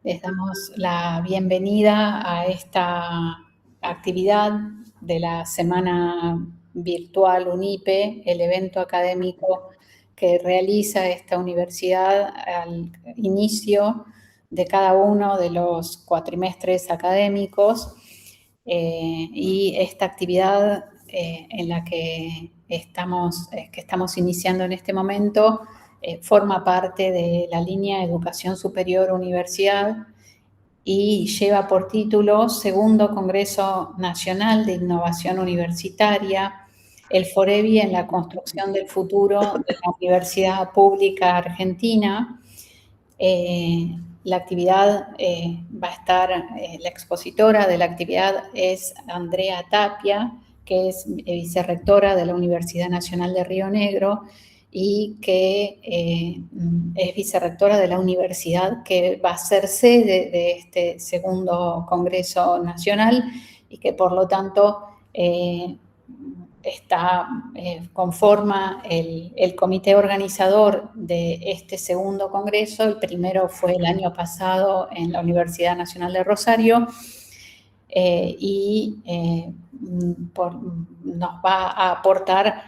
Les damos la bienvenida a esta actividad de la Semana Virtual UNIPE, el evento académico que realiza esta universidad al inicio de cada uno de los cuatrimestres académicos. Y esta actividad en la que estamos iniciando en este momento forma parte de la línea Educación Superior Universidad y lleva por título Segundo Congreso Nacional de Innovación Universitaria, el FOREBI en la construcción del futuro de la Universidad Pública Argentina. La actividad va a estar, la expositora de la actividad es Andrea Tapia, que es vicerrectora de la Universidad Nacional de Río Negro y que es vicerrectora de la universidad que va a ser sede de este segundo Congreso Nacional y que por lo tanto conforma el comité organizador de este segundo congreso. El primero fue el año pasado en la Universidad Nacional de Rosario nos va a aportar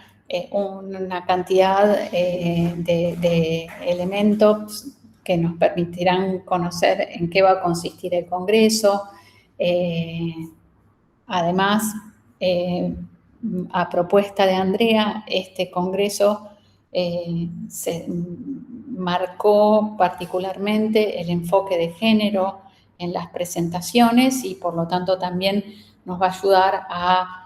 una cantidad de elementos que nos permitirán conocer en qué va a consistir el congreso. Además, a propuesta de Andrea, este congreso se marcó particularmente el enfoque de género en las presentaciones y por lo tanto también nos va a ayudar a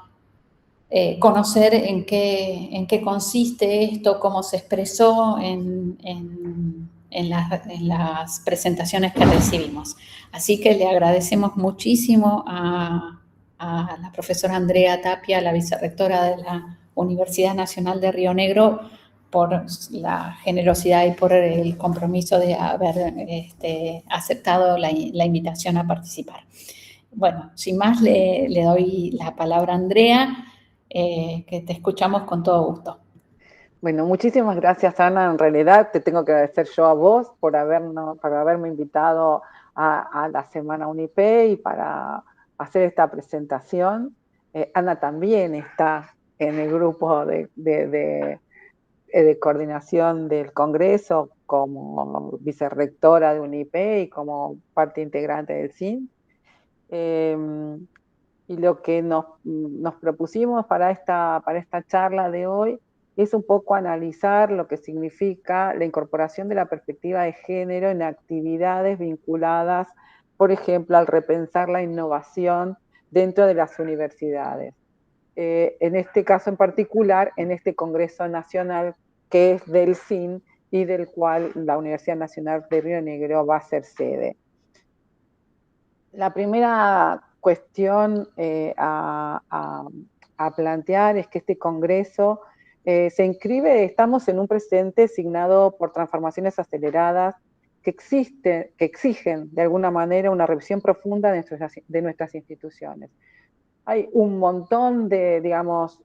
conocer en qué consiste esto, cómo se expresó en las presentaciones que recibimos. Así que le agradecemos muchísimo a la profesora Andrea Tapia, la vicerrectora de la Universidad Nacional de Río Negro, por la generosidad y por el compromiso de haber aceptado la invitación a participar. Bueno, sin más, le doy la palabra a Andrea, que te escuchamos con todo gusto. Bueno, muchísimas gracias, Ana. En realidad te tengo que agradecer yo a vos por haberme invitado a la Semana UNIPE y para hacer esta presentación. Ana también está en el grupo de coordinación del Congreso como vicerrectora de UNIPE y como parte integrante del CIN. Y lo que nos propusimos para esta charla de hoy es un poco analizar lo que significa la incorporación de la perspectiva de género en actividades vinculadas, por ejemplo, al repensar la innovación dentro de las universidades. En este caso en particular, en este Congreso Nacional que es del CIN y del cual la Universidad Nacional de Río Negro va a ser sede. La primera cuestión a plantear es que este congreso se inscribe, estamos en un presente signado por transformaciones aceleradas que exigen de alguna manera una revisión profunda de nuestras instituciones. Hay un montón de, digamos,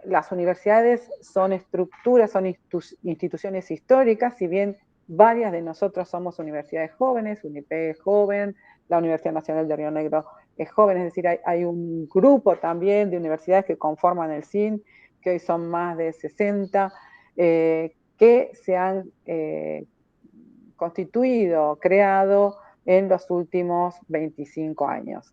las universidades son estructuras, son instituciones históricas, si bien varias de nosotros somos universidades jóvenes, UNIPE es joven, la Universidad Nacional de Río Negro es joven, es decir, hay un grupo también de universidades que conforman el CIN, que hoy son más de 60, que se han constituido, creado en los últimos 25 años.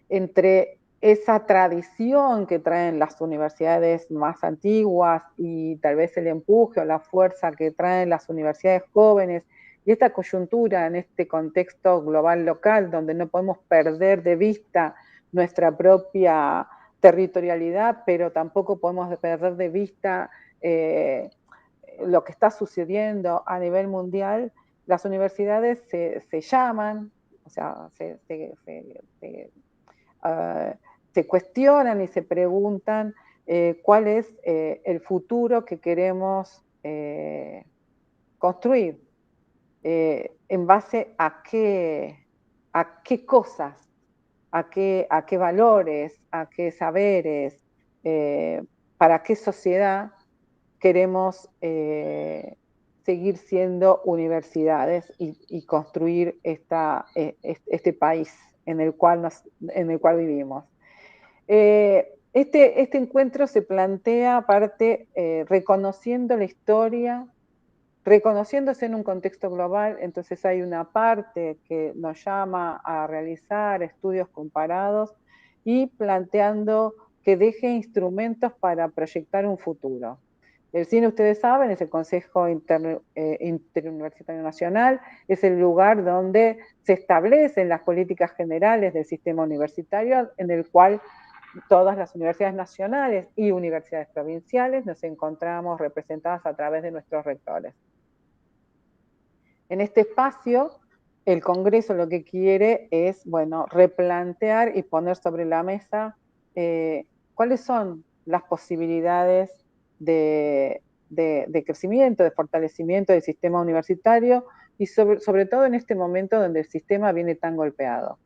Entre esa tradición que traen las universidades más antiguas y tal vez el empuje o la fuerza que traen las universidades jóvenes y esta coyuntura en este contexto global local donde no podemos perder de vista nuestra propia territorialidad, pero tampoco podemos perder de vista lo que está sucediendo a nivel mundial, las universidades se llaman, o sea, se cuestionan y se preguntan cuál es el futuro que queremos construir, en base a qué cosas, a qué valores, a qué saberes, para qué sociedad queremos seguir siendo universidades y construir este país en el cual vivimos. Este encuentro se plantea aparte reconociendo la historia, reconociéndose en un contexto global, entonces hay una parte que nos llama a realizar estudios comparados y planteando que deje instrumentos para proyectar un futuro. El CINE, ustedes saben, es el Consejo Interuniversitario Nacional, es el lugar donde se establecen las políticas generales del sistema universitario, en el cual todas las universidades nacionales y universidades provinciales nos encontramos representadas a través de nuestros rectores. En este espacio, el Congreso lo que quiere es, bueno, replantear y poner sobre la mesa cuáles son las posibilidades de crecimiento, de fortalecimiento del sistema universitario y sobre todo en este momento donde el sistema viene tan golpeado.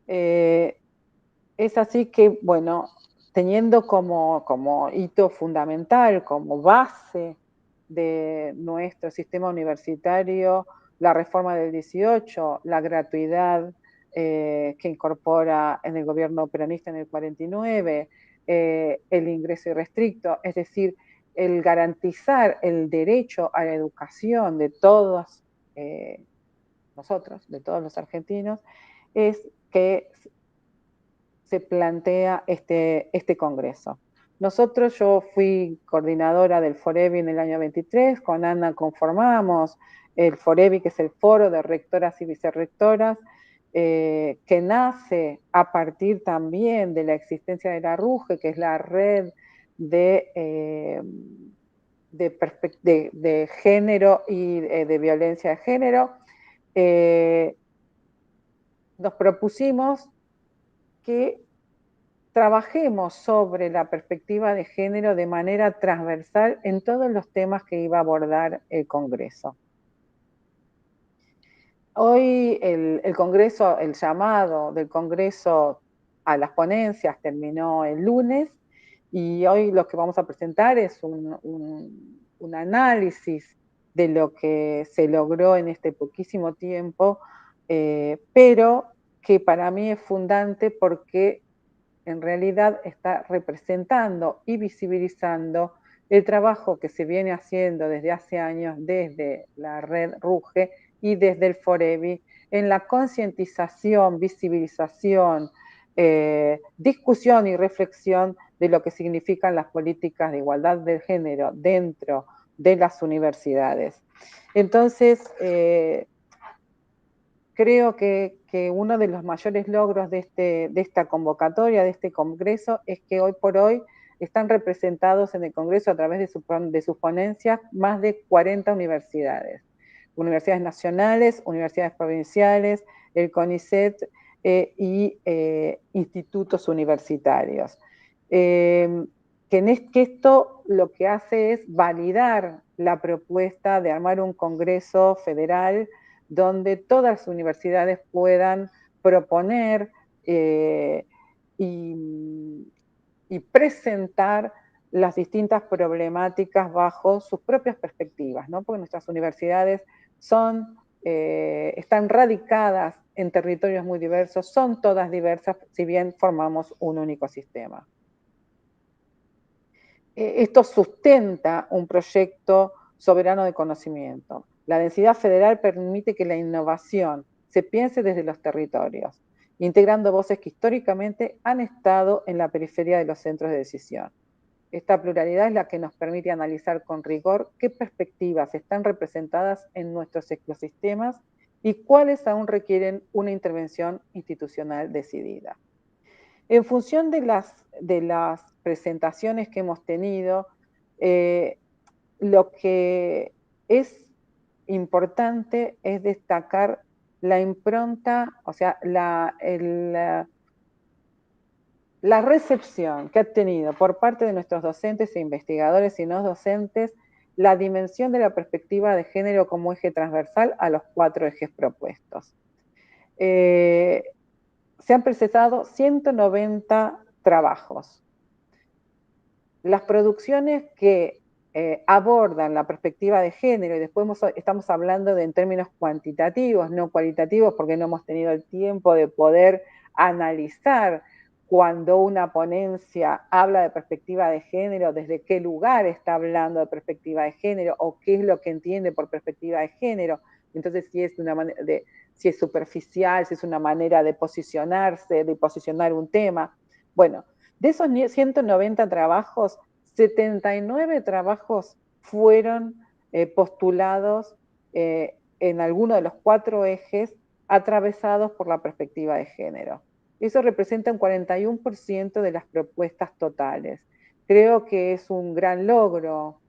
Es así que, bueno, teniendo como hito fundamental, como base de nuestro sistema universitario, la reforma del 18, la gratuidad que incorpora en el gobierno peronista en el 49, el ingreso irrestricto, es decir, el garantizar el derecho a la educación de todos nosotros, de todos los argentinos, es que se plantea este congreso. Yo fui coordinadora del FOREBI en el año 23, con Ana conformamos el FOREBI, que es el Foro de Rectoras y Vicerrectoras, que nace a partir también de la existencia de la RUGE, que es la red de género y de violencia de género. Nos propusimos que trabajemos sobre la perspectiva de género de manera transversal en todos los temas que iba a abordar el Congreso. Hoy el Congreso, el llamado del Congreso a las ponencias terminó el lunes y hoy lo que vamos a presentar es un análisis de lo que se logró en este poquísimo tiempo, pero que para mí es fundante porque en realidad está representando y visibilizando el trabajo que se viene haciendo desde hace años desde la red RUGE y desde el FOREBI en la concientización, visibilización, discusión y reflexión de lo que significan las políticas de igualdad de género dentro de las universidades. Entonces, creo que uno de los mayores logros de esta convocatoria, de este congreso, es que hoy por hoy están representados en el congreso a través de sus ponencias más de 40 universidades. Universidades nacionales, universidades provinciales, el CONICET y institutos universitarios. Que esto lo que hace es validar la propuesta de armar un congreso federal donde todas las universidades puedan proponer y presentar las distintas problemáticas bajo sus propias perspectivas, ¿no? Porque nuestras universidades están radicadas en territorios muy diversos, son todas diversas, si bien formamos un único sistema. Esto sustenta un proyecto soberano de conocimiento. La densidad federal permite que la innovación se piense desde los territorios, integrando voces que históricamente han estado en la periferia de los centros de decisión. Esta pluralidad es la que nos permite analizar con rigor qué perspectivas están representadas en nuestros ecosistemas y cuáles aún requieren una intervención institucional decidida. En función de las presentaciones que hemos tenido, lo que es importante es destacar la impronta, o sea, la recepción que ha tenido por parte de nuestros docentes e investigadores y no docentes la dimensión de la perspectiva de género como eje transversal a los 4 ejes propuestos. Se han presentado 190 trabajos. Las producciones que abordan la perspectiva de género, y después estamos hablando en términos cuantitativos, no cualitativos, porque no hemos tenido el tiempo de poder analizar cuando una ponencia habla de perspectiva de género, desde qué lugar está hablando de perspectiva de género o qué es lo que entiende por perspectiva de género. Entonces, si es superficial, si es una manera de posicionarse, de posicionar un tema. Bueno, de esos 190 trabajos, 79 trabajos fueron postulados en alguno de los 4 ejes atravesados por la perspectiva de género. Eso representa un 41% de las propuestas totales. Creo que es un gran logro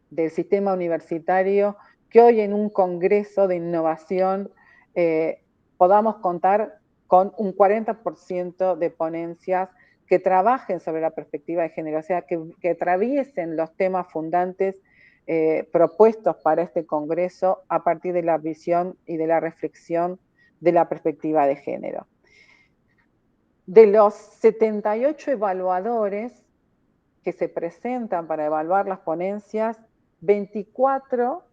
del sistema universitario que hoy en un congreso de innovación podamos contar con un 40% de ponencias que trabajen sobre la perspectiva de género, o sea, que atraviesen los temas fundantes propuestos para este congreso a partir de la visión y de la reflexión de la perspectiva de género. De los 78 evaluadores que se presentan para evaluar las ponencias, 24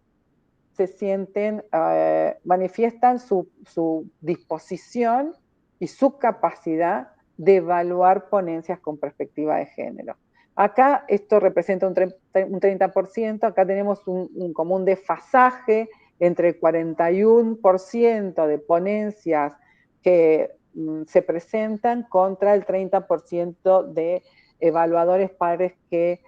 manifiestan su disposición y su capacidad de evaluar ponencias con perspectiva de género. Acá esto representa un 30%, acá tenemos como un desfasaje entre el 41% de ponencias que se presentan contra el 30% de evaluadores pares que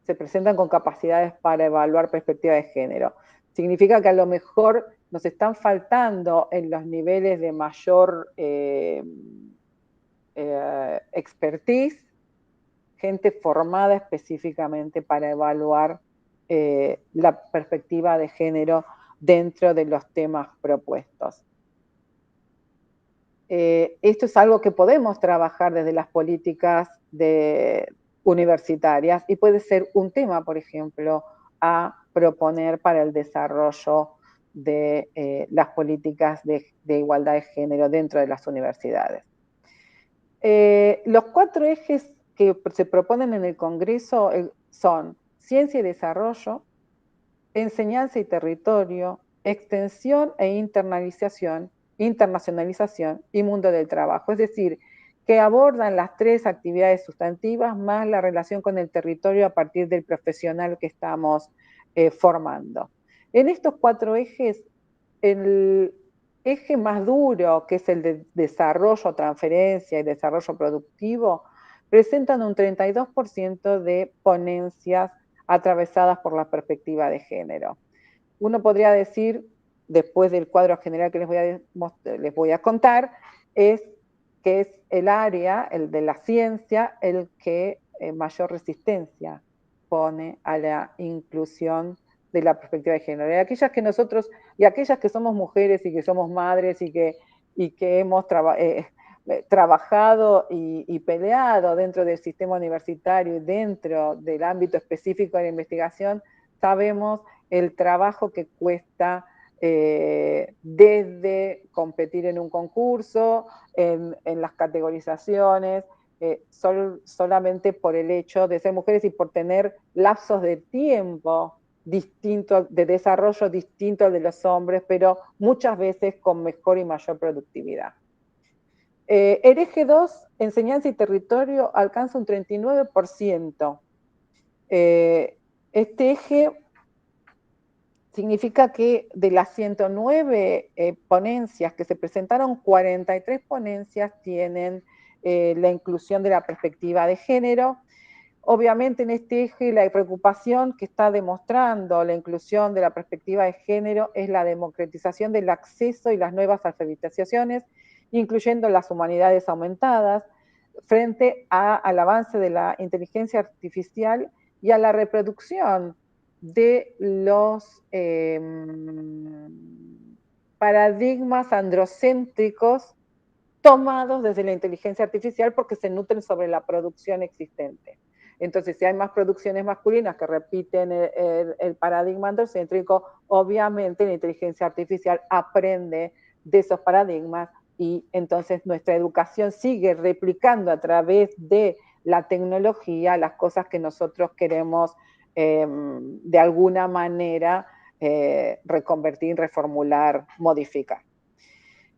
se presentan con capacidades para evaluar perspectiva de género. Significa que a lo mejor nos están faltando en los niveles de mayor expertise gente formada específicamente para evaluar la perspectiva de género dentro de los temas propuestos. Esto es algo que podemos trabajar desde las políticas universitarias y puede ser un tema, por ejemplo, a proponer para el desarrollo de las políticas de igualdad de género dentro de las universidades. Los 4 ejes que se proponen en el Congreso son ciencia y desarrollo, enseñanza y territorio, extensión e internacionalización y mundo del trabajo. Es decir, que abordan las 3 actividades sustantivas más la relación con el territorio a partir del profesional que estamos formando. En estos 4 ejes, el eje más duro, que es el de desarrollo, transferencia y desarrollo productivo, presentan un 32% de ponencias atravesadas por la perspectiva de género. Uno podría decir, después del cuadro general que les voy a contar, es que es el área, el de la ciencia, el que mayor resistencia pone a la inclusión de la perspectiva de género. Y aquellas que somos mujeres y que somos madres y que hemos trabajado y peleado dentro del sistema universitario y dentro del ámbito específico de la investigación, sabemos el trabajo que cuesta desde competir en un concurso, en las categorizaciones, solamente por el hecho de ser mujeres y por tener lapsos de tiempo distintos, de desarrollo distintos de los hombres, pero muchas veces con mejor y mayor productividad. El eje 2, enseñanza y territorio, alcanza un 39%. Este eje significa que de las 109 ponencias que se presentaron, 43 ponencias tienen la inclusión de la perspectiva de género. Obviamente en este eje la preocupación que está demostrando la inclusión de la perspectiva de género es la democratización del acceso y las nuevas alfabetizaciones, incluyendo las humanidades aumentadas, frente al avance de la inteligencia artificial y a la reproducción de los paradigmas androcéntricos tomados desde la inteligencia artificial porque se nutren sobre la producción existente. Entonces, si hay más producciones masculinas que repiten el paradigma androcéntrico, obviamente la inteligencia artificial aprende de esos paradigmas y entonces nuestra educación sigue replicando a través de la tecnología, las cosas que nosotros queremos de alguna manera reconvertir, reformular, modificar.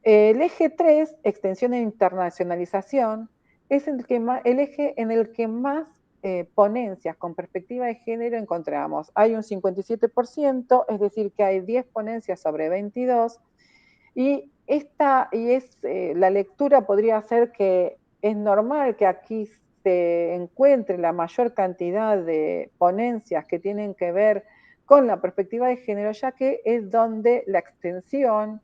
El eje 3, extensión e internacionalización, es el eje en el que más ponencias con perspectiva de género encontramos. Hay un 57%, es decir, que hay 10 ponencias sobre 22, y la lectura podría ser que es normal que aquí se encuentre la mayor cantidad de ponencias que tienen que ver con la perspectiva de género, ya que es donde la extensión,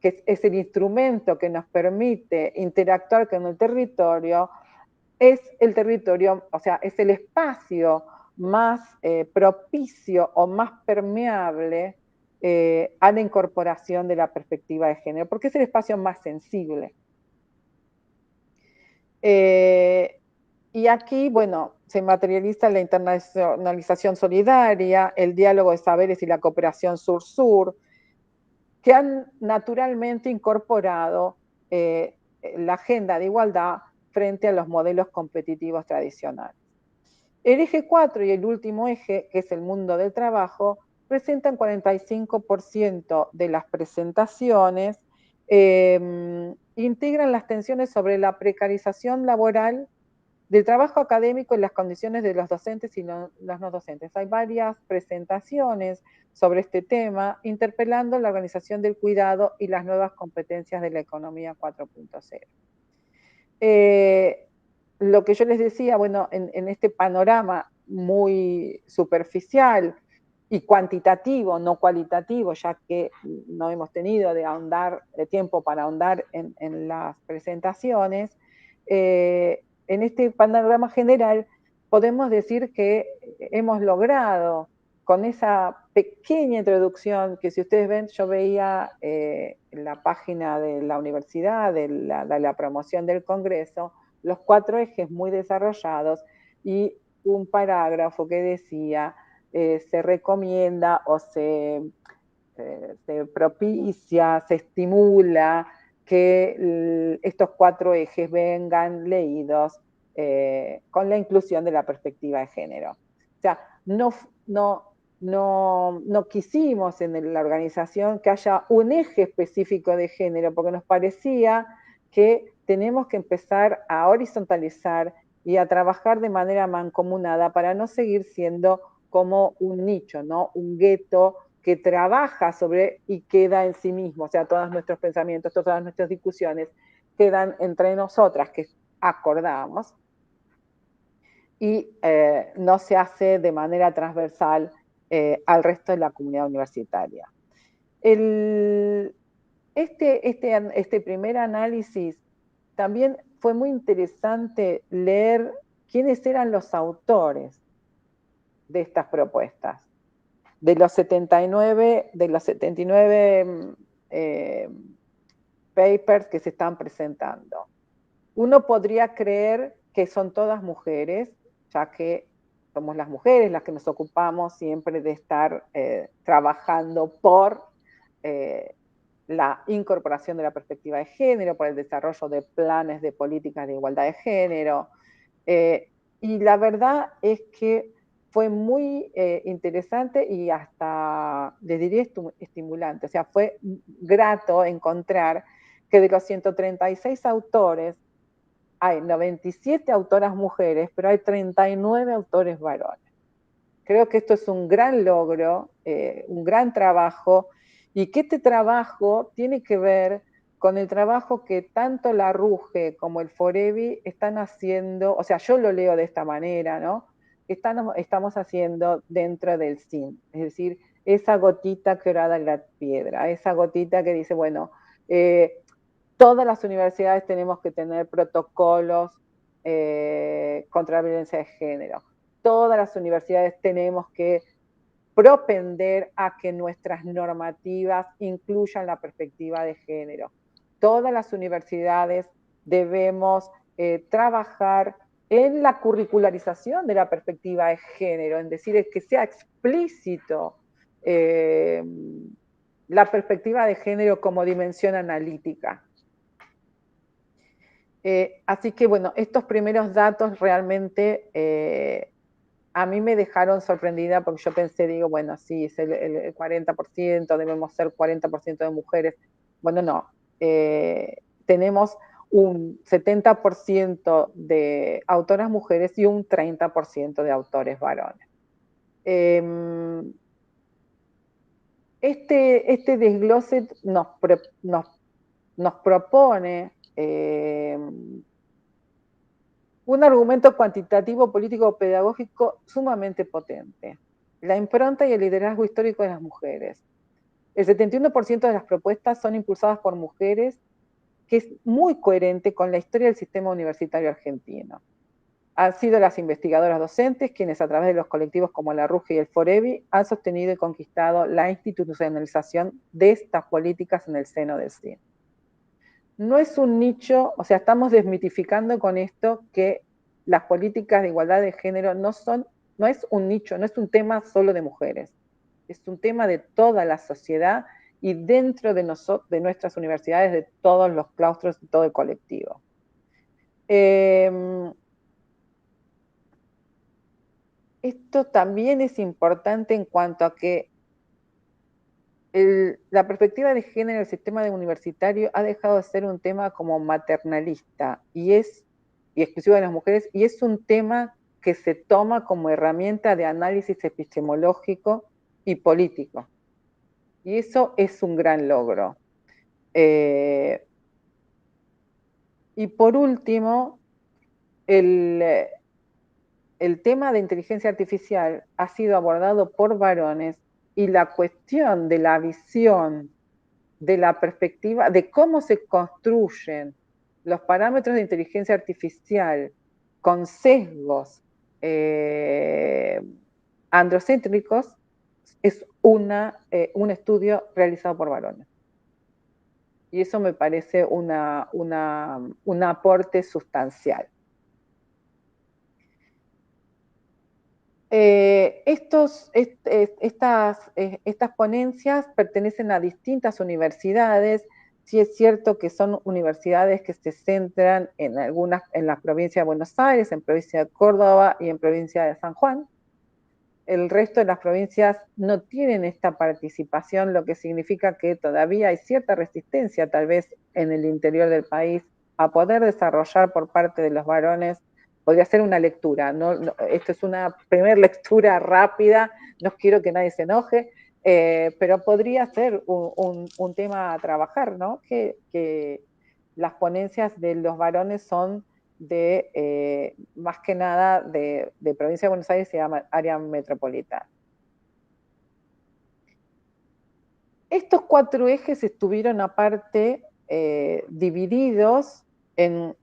que es el instrumento que nos permite interactuar con el territorio, es el territorio, o sea, es el espacio más propicio o más permeable a la incorporación de la perspectiva de género, porque es el espacio más sensible. Y aquí, bueno, se materializa la internacionalización solidaria, el diálogo de saberes y la cooperación sur-sur, que han naturalmente incorporado la agenda de igualdad frente a los modelos competitivos tradicionales. El eje 4 y el último eje, que es el mundo del trabajo, presentan 45% de las presentaciones, integran las tensiones sobre la precarización laboral del trabajo académico y las condiciones de los docentes y los no docentes. Hay varias presentaciones sobre este tema, interpelando la organización del cuidado y las nuevas competencias de la economía 4.0. Lo que yo les decía, bueno, en este panorama muy superficial y cuantitativo, no cualitativo, ya que no hemos tenido de tiempo para ahondar en las presentaciones, en este panorama general podemos decir que hemos logrado con esa pequeña introducción que, si ustedes ven, yo veía en la página de la universidad, de la promoción del Congreso, los 4 ejes muy desarrollados y un parágrafo que decía se recomienda o se propicia, se estimula que estos 4 ejes vengan leídos con la inclusión de la perspectiva de género. O sea, no quisimos en la organización que haya un eje específico de género, porque nos parecía que tenemos que empezar a horizontalizar y a trabajar de manera mancomunada para no seguir siendo como un nicho, ¿no? Un gueto que trabaja sobre y queda en sí mismo, o sea, todos nuestros pensamientos, todas nuestras discusiones quedan entre nosotras, que acordamos, y no se hace de manera transversal al resto de la comunidad universitaria. Este primer análisis también fue muy interesante leer quiénes eran los autores de estas propuestas. De los 79 papers que se están presentando. Uno podría creer que son todas mujeres, ya que somos las mujeres las que nos ocupamos siempre de estar trabajando por la incorporación de la perspectiva de género, por el desarrollo de planes de políticas de igualdad de género. Y la verdad es que fue muy interesante y hasta, les diría, estimulante. O sea, fue grato encontrar que de los 136 autores, hay 97 autoras mujeres, pero hay 39 autores varones. Creo que esto es un gran logro, un gran trabajo, y que este trabajo tiene que ver con el trabajo que tanto la RUGE como el Forevi están haciendo, o sea, yo lo leo de esta manera, ¿no? Estamos haciendo dentro del SIN, es decir, esa gotita que orada en la piedra, esa gotita que dice, bueno, todas las universidades tenemos que tener protocolos contra la violencia de género. Todas las universidades tenemos que propender a que nuestras normativas incluyan la perspectiva de género. Todas las universidades debemos trabajar en la curricularización de la perspectiva de género, en decir, que sea explícito la perspectiva de género como dimensión analítica. Así que bueno, estos primeros datos realmente a mí me dejaron sorprendida porque yo pensé, digo, bueno, sí, es el 40%, debemos ser 40% de mujeres. Bueno, no. Tenemos un 70% de autoras mujeres y un 30% de autores varones. Este desglose nos propone un argumento cuantitativo político pedagógico sumamente potente. La impronta y el liderazgo histórico de las mujeres. El 71% de las propuestas son impulsadas por mujeres, que es muy coherente con la historia del sistema universitario argentino. Han sido las investigadoras docentes quienes a través de los colectivos como la RUGE y el FOREVI han sostenido y conquistado la institucionalización de estas políticas en el seno del CIN. No es un nicho, o sea, estamos desmitificando con esto que las políticas de igualdad de género no es un nicho, no es un tema solo de mujeres, es un tema de toda la sociedad y dentro de nuestras universidades, de todos los claustros, de todo el colectivo. Esto también es importante en cuanto a que la perspectiva de género en el sistema universitario ha dejado de ser un tema como maternalista y exclusivo de las mujeres, y es un tema que se toma como herramienta de análisis epistemológico y político. Y eso es un gran logro. Y por último, el tema de inteligencia artificial ha sido abordado por varones y la cuestión de la visión, de la perspectiva, de cómo se construyen los parámetros de inteligencia artificial con sesgos androcéntricos, es un estudio realizado por varones. Y eso me parece un aporte sustancial. Estas ponencias pertenecen a distintas universidades. Sí es cierto que son universidades que se centran en la provincia de Buenos Aires, en provincia de Córdoba y en provincia de San Juan. El resto de las provincias no tienen esta participación, lo que significa que todavía hay cierta resistencia, tal vez en el interior del país, a poder desarrollar por parte de los varones. Podría ser una lectura, esto es una primera lectura rápida, no quiero que nadie se enoje, pero podría ser un tema a trabajar, ¿no? Que las ponencias de los varones son más que nada de provincia de Buenos Aires y área metropolitana. Estos 4 ejes estuvieron aparte divididos en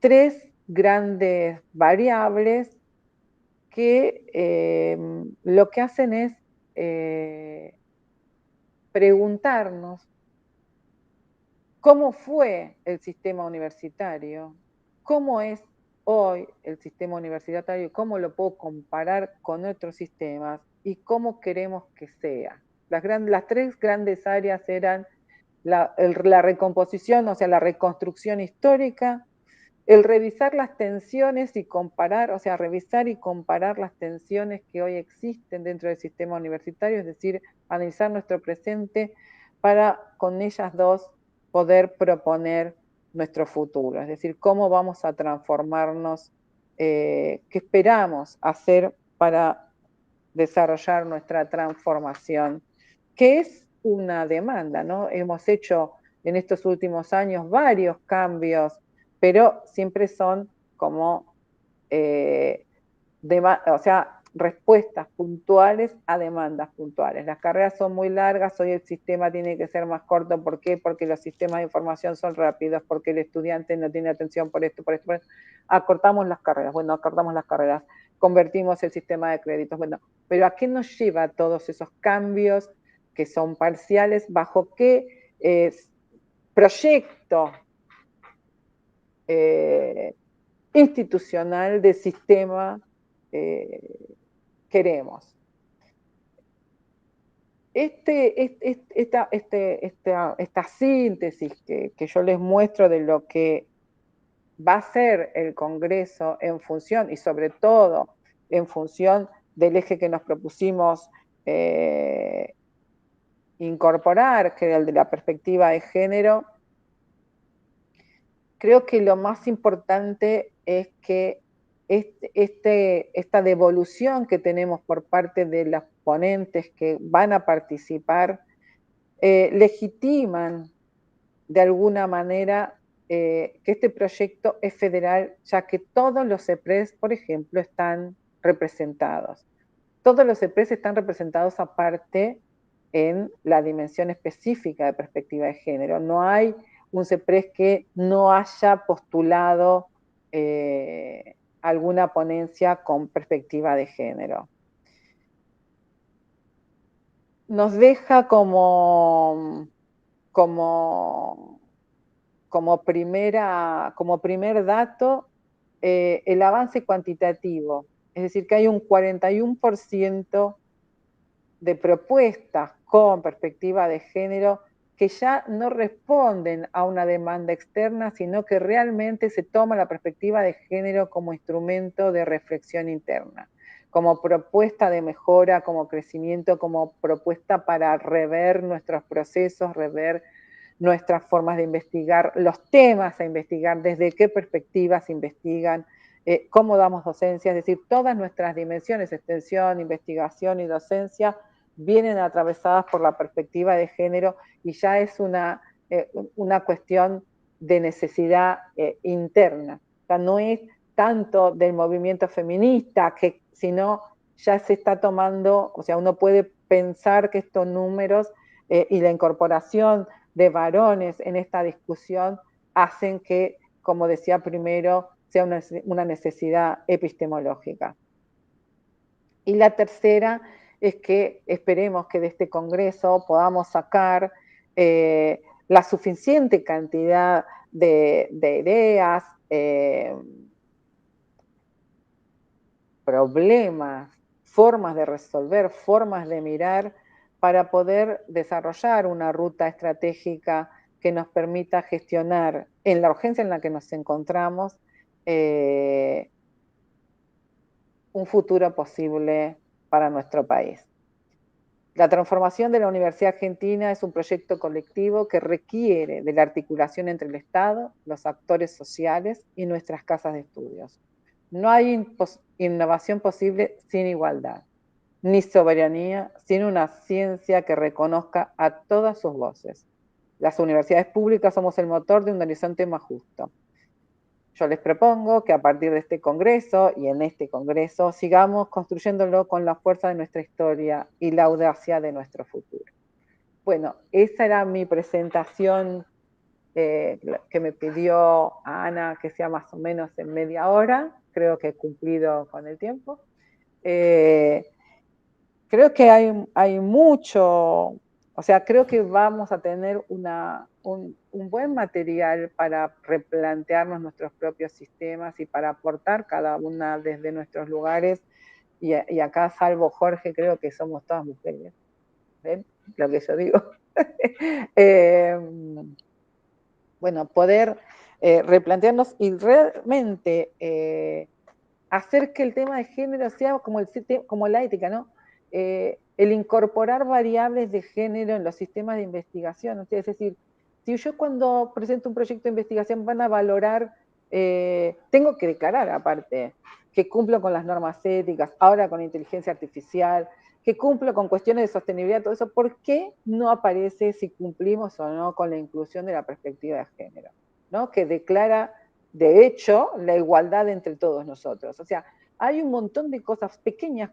3 grandes variables que lo que hacen es preguntarnos cómo fue el sistema universitario, cómo es hoy el sistema universitario, cómo lo puedo comparar con otros sistemas y cómo queremos que sea. Las 3 grandes áreas eran la recomposición, o sea, la reconstrucción histórica, el revisar las tensiones y comparar, o sea, revisar y comparar las tensiones que hoy existen dentro del sistema universitario, es decir, analizar nuestro presente para con ellas dos poder proponer nuestro futuro, es decir, cómo vamos a transformarnos, qué esperamos hacer para desarrollar nuestra transformación, que es una demanda, ¿no? Hemos hecho en estos últimos años varios cambios, pero siempre son como, o sea, respuestas puntuales a demandas puntuales. Las carreras son muy largas, hoy el sistema tiene que ser más corto. ¿Por qué? Porque los sistemas de información son rápidos, porque el estudiante no tiene atención por esto, por esto, por esto. Acortamos las carreras, bueno, acortamos las carreras, convertimos el sistema de créditos, bueno, pero ¿a qué nos lleva todos esos cambios que son parciales? ¿Bajo qué proyecto institucional de sistema queremos? Esta síntesis que yo les muestro de lo que va a ser el Congreso en función, y sobre todo en función del eje que nos propusimos incorporar, que era el de la perspectiva de género, creo que lo más importante es que esta devolución que tenemos por parte de los ponentes que van a participar, legitiman de alguna manera que este proyecto es federal, ya que todos los CEPRES, por ejemplo, están representados. Todos los CEPRES están representados aparte en la dimensión específica de perspectiva de género. No hay un CEPRES que no haya postulado alguna ponencia con perspectiva de género. Nos deja como primer dato el avance cuantitativo, es decir, que hay un 41% de propuestas con perspectiva de género que ya no responden a una demanda externa, sino que realmente se toma la perspectiva de género como instrumento de reflexión interna, como propuesta de mejora, como crecimiento, como propuesta para rever nuestros procesos, rever nuestras formas de investigar, los temas a investigar, desde qué perspectivas se investigan, cómo damos docencia, es decir, todas nuestras dimensiones, extensión, investigación y docencia, vienen atravesadas por la perspectiva de género y ya es una cuestión de necesidad interna. O sea, no es tanto del movimiento feminista, sino ya se está tomando, o sea, uno puede pensar que estos números y la incorporación de varones en esta discusión hacen que, como decía primero, sea una necesidad epistemológica. Y la tercera es que esperemos que de este Congreso podamos sacar la suficiente cantidad de ideas, problemas, formas de resolver, formas de mirar, para poder desarrollar una ruta estratégica que nos permita gestionar en la urgencia en la que nos encontramos un futuro posible para nuestro país. La transformación de la Universidad Argentina es un proyecto colectivo que requiere de la articulación entre el Estado, los actores sociales y nuestras casas de estudios. No hay innovación posible sin igualdad, ni soberanía sin una ciencia que reconozca a todas sus voces. Las universidades públicas somos el motor de un horizonte más justo. Yo les propongo que a partir de este Congreso y en este Congreso sigamos construyéndolo con la fuerza de nuestra historia y la audacia de nuestro futuro. Bueno, esa era mi presentación que me pidió Ana que sea más o menos en media hora. Creo que he cumplido con el tiempo. Creo que hay mucho, o sea, creo que vamos a tener un buen material para replantearnos nuestros propios sistemas y para aportar cada una desde nuestros lugares. Y acá, salvo Jorge, creo que somos todas mujeres. ¿Ven lo que yo digo? Bueno, poder replantearnos y realmente hacer que el tema de género sea como la ética, ¿no? El incorporar variables de género en los sistemas de investigación. Es decir, si yo cuando presento un proyecto de investigación van a valorar, tengo que declarar aparte que cumplo con las normas éticas, ahora con inteligencia artificial, que cumplo con cuestiones de sostenibilidad, todo eso. ¿Por qué no aparece si cumplimos o no con la inclusión de la perspectiva de género? ¿No? Que declara, de hecho, la igualdad entre todos nosotros. O sea, hay un montón de cosas, pequeños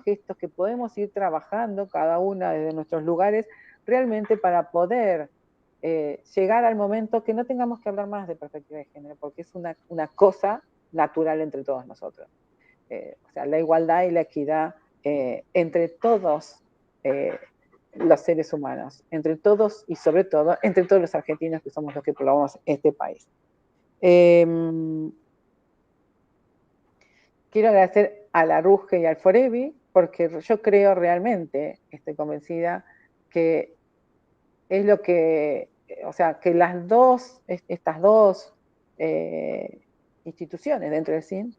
gestos que podemos ir trabajando cada una desde nuestros lugares realmente para poder llegar al momento que no tengamos que hablar más de perspectiva de género, porque es una cosa natural entre todos nosotros. O sea, la igualdad y la equidad entre todos los seres humanos, entre todos y sobre todo entre todos los argentinos que somos los que poblamos este país. Quiero agradecer a la RUGE y al Forevi, porque yo creo realmente, estoy convencida, que es lo que, o sea, que estas dos instituciones dentro del CIN,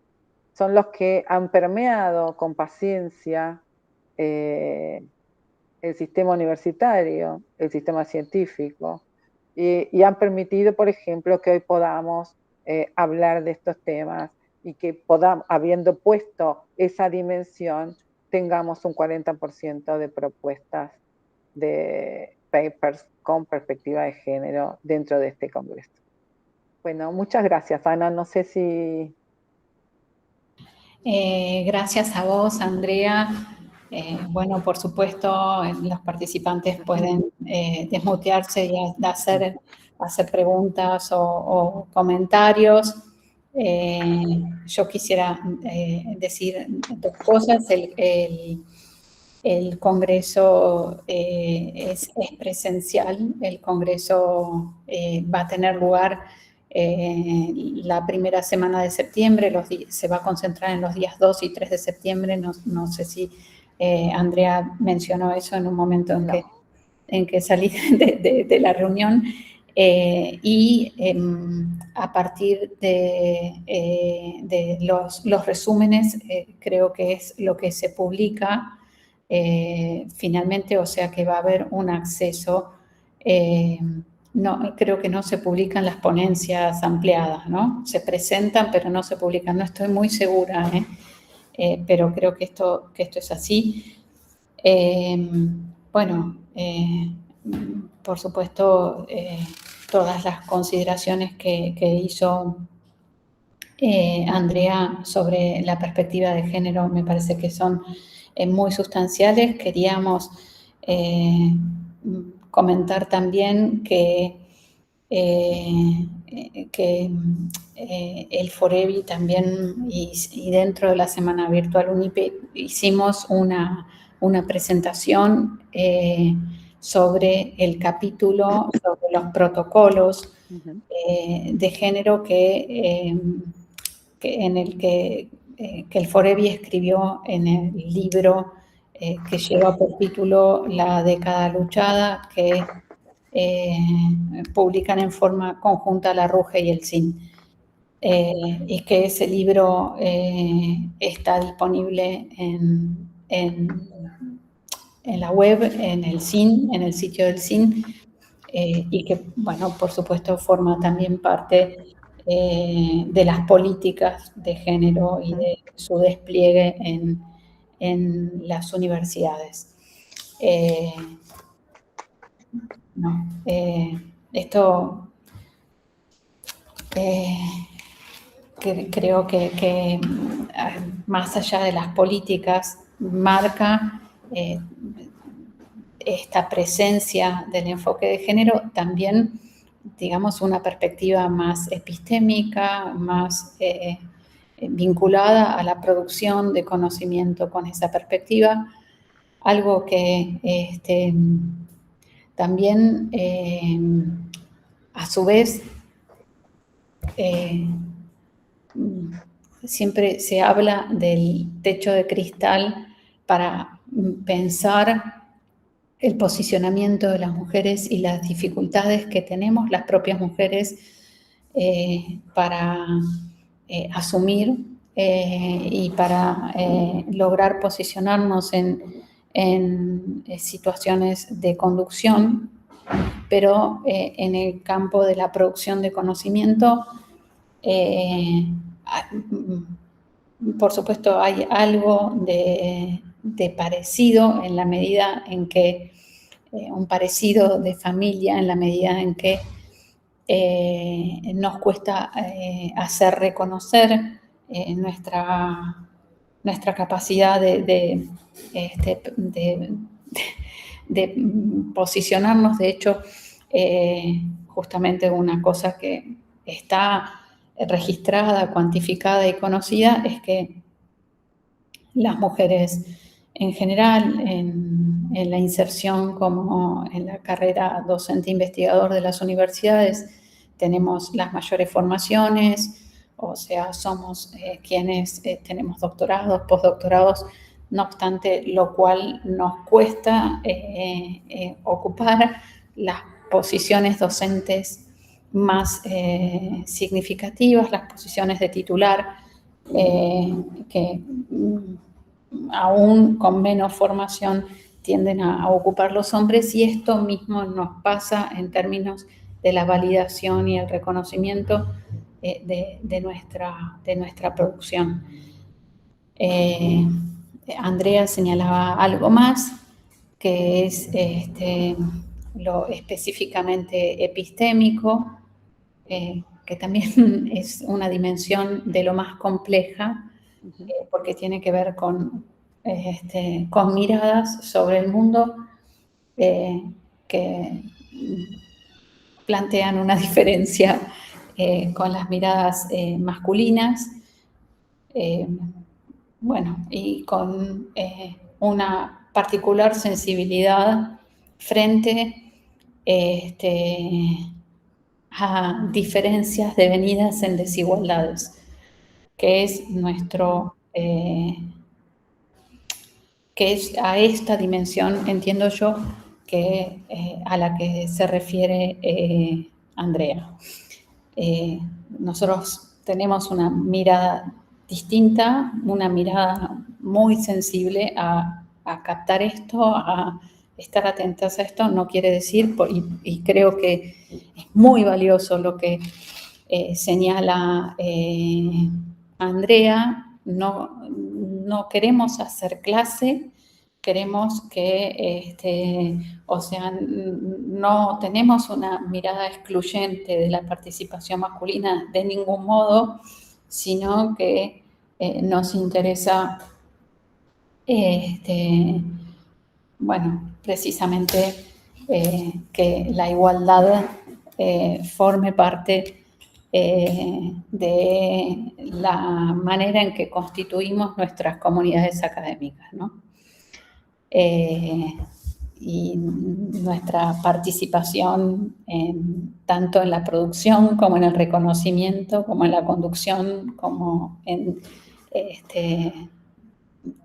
son los que han permeado con paciencia el sistema universitario, el sistema científico, y han permitido, por ejemplo, que hoy podamos hablar de estos temas y que podamos, habiendo puesto esa dimensión, tengamos un 40% de propuestas de papers con perspectiva de género dentro de este congreso. Bueno, muchas gracias, Ana. No sé si... Gracias a vos, Andrea. Bueno, por supuesto, los participantes pueden desmutearse y hacer preguntas o comentarios. Yo quisiera decir dos cosas. El Congreso es presencial. El Congreso va a tener lugar la primera semana de septiembre. Se va a concentrar en los días 2 y 3 de septiembre. No sé si Andrea mencionó eso en un momento en que salí de la reunión. Y a partir de los resúmenes, creo que es lo que se publica finalmente, o sea que va a haber un acceso. No, creo que no se publican las ponencias ampliadas, ¿no? Se presentan, pero no se publican. No estoy muy segura, pero creo que esto es así. Bueno, por supuesto, todas las consideraciones que hizo Andrea sobre la perspectiva de género me parece que son muy sustanciales. Queríamos comentar también que el Forevi también y dentro de la Semana Virtual UNIPE hicimos una presentación sobre el capítulo, sobre los protocolos de género en el que el Forevi escribió en el libro que lleva por título La década luchada, que publican en forma conjunta la RUGE y el CIN. Y que ese libro está disponible en la web, en el CIN, en el sitio del CIN, y que, bueno, por supuesto forma también parte de las políticas de género y de su despliegue en las universidades. Esto creo que más allá de las políticas marca esta presencia del enfoque de género también, digamos, una perspectiva más epistémica, más vinculada a la producción de conocimiento con esa perspectiva, algo que también a su vez siempre se habla del techo de cristal para pensar el posicionamiento de las mujeres y las dificultades que tenemos las propias mujeres para asumir y para lograr posicionarnos en situaciones de conducción, pero en el campo de la producción de conocimiento, por supuesto, hay algo de parecido en la medida en que, un parecido de familia en la medida en que nos cuesta hacer reconocer nuestra capacidad de posicionarnos. De hecho, justamente una cosa que está registrada, cuantificada y conocida es que las mujeres en general en la inserción como en la carrera docente investigador de las universidades tenemos las mayores formaciones, o sea, somos quienes tenemos doctorados, postdoctorados, no obstante lo cual nos cuesta ocupar las posiciones docentes más significativas, las posiciones de titular, que aún con menos formación tienden a ocupar los hombres, y esto mismo nos pasa en términos de la validación y el reconocimiento de nuestra producción. Andrea señalaba algo más, que es lo específicamente epistémico, que también es una dimensión de lo más compleja, porque tiene que ver con miradas sobre el mundo que plantean una diferencia con las miradas masculinas, bueno, y con una particular sensibilidad frente a diferencias devenidas en desigualdades, que es que es a esta dimensión, entiendo yo, que a la que se refiere Andrea. Nosotros tenemos una mirada distinta, una mirada muy sensible a captar esto, a estar atentas a esto. No quiere decir, y creo que es muy valioso lo que señala Andrea, no queremos hacer clase, queremos que, o sea, no tenemos una mirada excluyente de la participación masculina de ningún modo, sino que nos interesa, bueno, precisamente que la igualdad forme parte de la manera en que constituimos nuestras comunidades académicas, ¿no? Y nuestra participación tanto en la producción como en el reconocimiento, como en la conducción, como en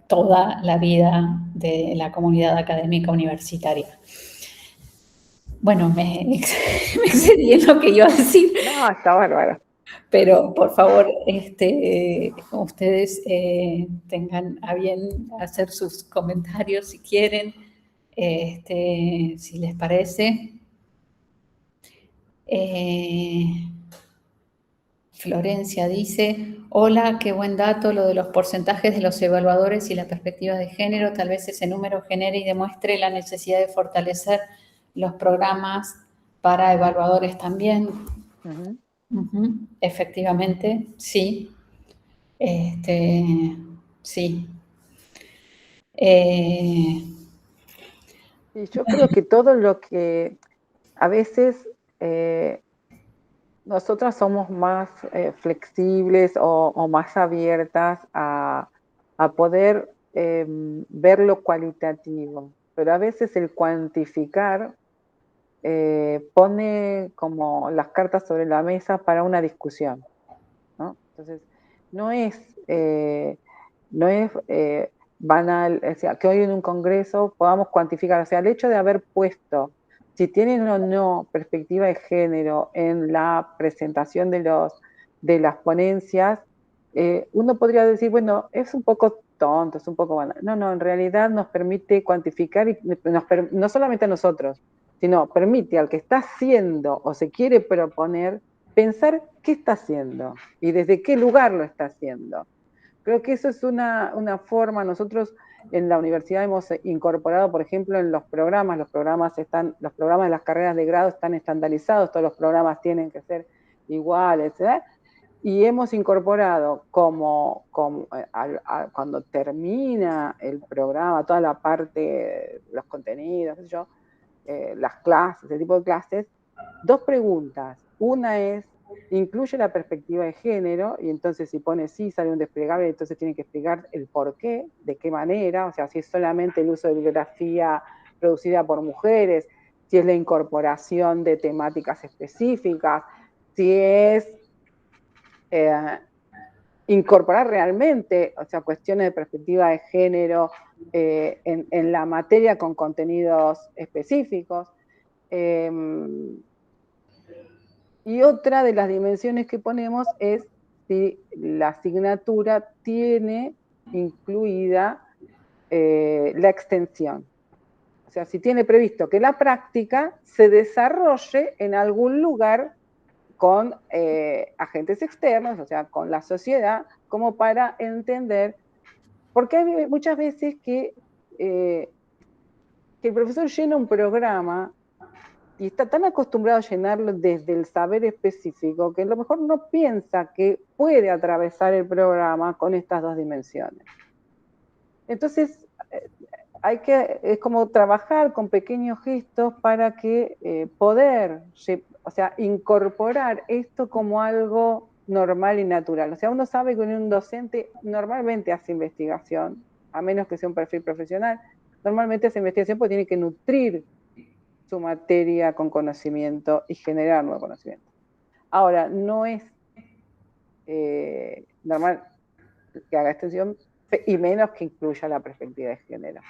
toda la vida de la comunidad académica universitaria. Bueno, me excedí en lo que iba a decir. No, está bárbaro. Pero por favor, ustedes tengan a bien hacer sus comentarios si quieren, si les parece. Florencia dice: hola, qué buen dato lo de los porcentajes de los evaluadores y la perspectiva de género. Tal vez ese número genere y demuestre la necesidad de fortalecer los programas para evaluadores también. Efectivamente, sí. Sí. Y yo creo que todo lo que a veces nosotras somos más flexibles o más abiertas a poder ver lo cualitativo, pero a veces el cuantificar pone como las cartas sobre la mesa para una discusión, ¿no? Entonces, no es, no es banal, o sea, que hoy en un congreso podamos cuantificar, o sea, el hecho de haber puesto si tienen o no perspectiva de género en la presentación de las ponencias, uno podría decir, bueno, es un poco tonto, es un poco banal. No, no, en realidad nos permite cuantificar, y no solamente a nosotros, sino permite al que está haciendo o se quiere proponer pensar qué está haciendo y desde qué lugar lo está haciendo. Creo que eso es una forma. Nosotros en la universidad hemos incorporado, por ejemplo, en los programas de las carreras de grado están estandarizados, todos los programas tienen que ser iguales, y hemos incorporado cuando termina el programa, toda la parte, los contenidos, qué sé yo, las clases, ese tipo de clases, dos preguntas. Una es, incluye la perspectiva de género, y entonces si pone sí, sale un desplegable, entonces tiene que explicar el por qué, de qué manera, o sea, si es solamente el uso de bibliografía producida por mujeres, si es la incorporación de temáticas específicas, si es incorporar realmente, o sea, cuestiones de perspectiva de género en la materia con contenidos específicos. Y otra de las dimensiones que ponemos es si la asignatura tiene incluida la extensión. O sea, si tiene previsto que la práctica se desarrolle en algún lugar con agentes externos, o sea, con la sociedad, como para entender, porque hay muchas veces que el profesor llena un programa y está tan acostumbrado a llenarlo desde el saber específico que a lo mejor no piensa que puede atravesar el programa con estas dos dimensiones. Entonces, es como trabajar con pequeños gestos para que poder, o sea, incorporar esto como algo normal y natural. O sea, uno sabe que un docente normalmente hace investigación, a menos que sea un perfil profesional, normalmente hace investigación porque tiene que nutrir su materia con conocimiento y generar nuevo conocimiento. Ahora, no es normal que haga extensión y menos que incluya la perspectiva de género.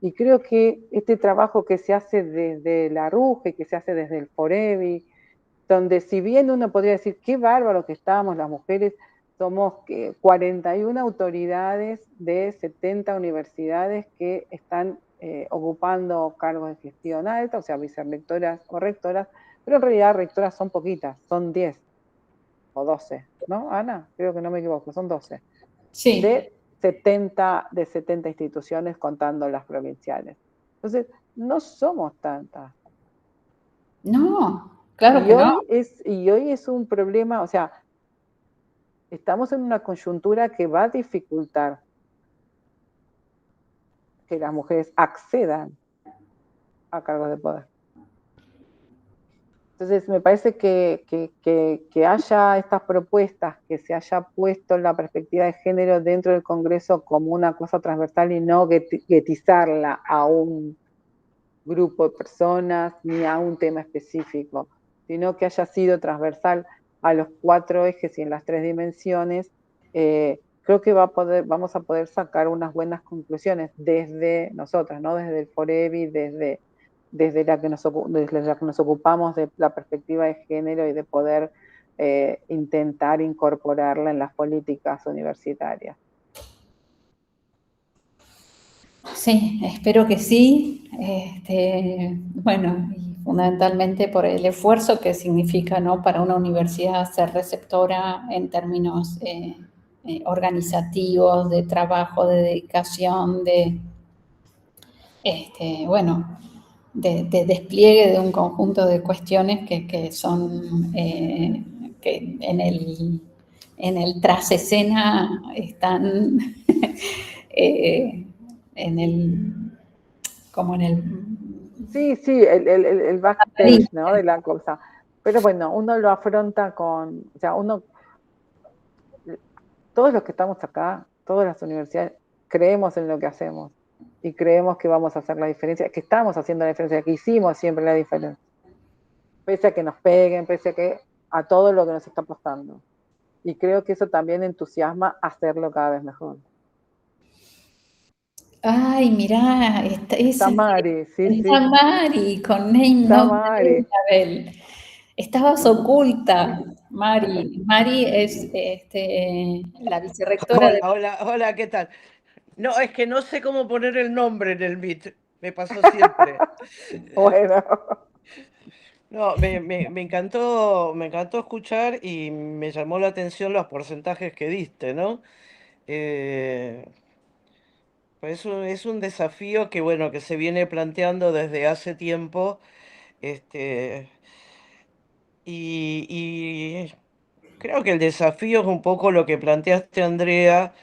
Y creo que este trabajo que se hace desde la RUGE, que se hace desde el FOREVI, donde si bien uno podría decir qué bárbaro que estamos las mujeres, somos 41 autoridades de 70 universidades que están ocupando cargos de gestión alta, o sea, vicerrectoras o rectoras, pero en realidad rectoras son poquitas, son 10 o 12, ¿no, Ana? Creo que no me equivoco, son 12. Sí. De 70 instituciones contando las provinciales. Entonces, no somos tantas. No, claro que no. Y hoy es un problema, o sea, estamos en una coyuntura que va a dificultar que las mujeres accedan a cargos de poder. Entonces, me parece que haya estas propuestas, que se haya puesto la perspectiva de género dentro del Congreso como una cosa transversal y no guetizarla a un grupo de personas ni a un tema específico, sino que haya sido transversal a los 4 ejes y en las 3 dimensiones, creo que vamos a poder sacar unas buenas conclusiones desde nosotras, ¿no? Desde el FOREVI, desde la que nos ocupamos de la perspectiva de género y de poder intentar incorporarla en las políticas universitarias. Sí, espero que sí. Bueno, y fundamentalmente por el esfuerzo que significa, ¿no? Para una universidad ser receptora en términos organizativos, de trabajo, de dedicación, bueno, de despliegue de un conjunto de cuestiones que son que en el tras escena están en el como en el Sí, sí, el backstage, ¿no? De la cosa. Pero bueno, uno lo afronta o sea, todos los que estamos acá, todas las universidades, creemos en lo que hacemos y creemos que vamos a hacer la diferencia, que estamos haciendo la diferencia, que hicimos siempre la diferencia. Pese a que nos peguen, pese a todo lo que nos está pasando. Y creo que eso también entusiasma hacerlo cada vez mejor. Ay, mirá, Está Mari, sí, está sí. Mari con Name Está No Mari. Label. Estabas oculta, Mari. Mari es la vicerrectora de... Hola, hola, hola, ¿qué tal? No, es que no sé cómo poner el nombre en el Meet. Me pasó siempre. Bueno. No, me encantó escuchar y me llamó la atención los porcentajes que diste, ¿no? Eh, pues es un desafío que, bueno, que se viene planteando desde hace tiempo. Este, y creo que el desafío es un poco lo que planteaste, Andrea,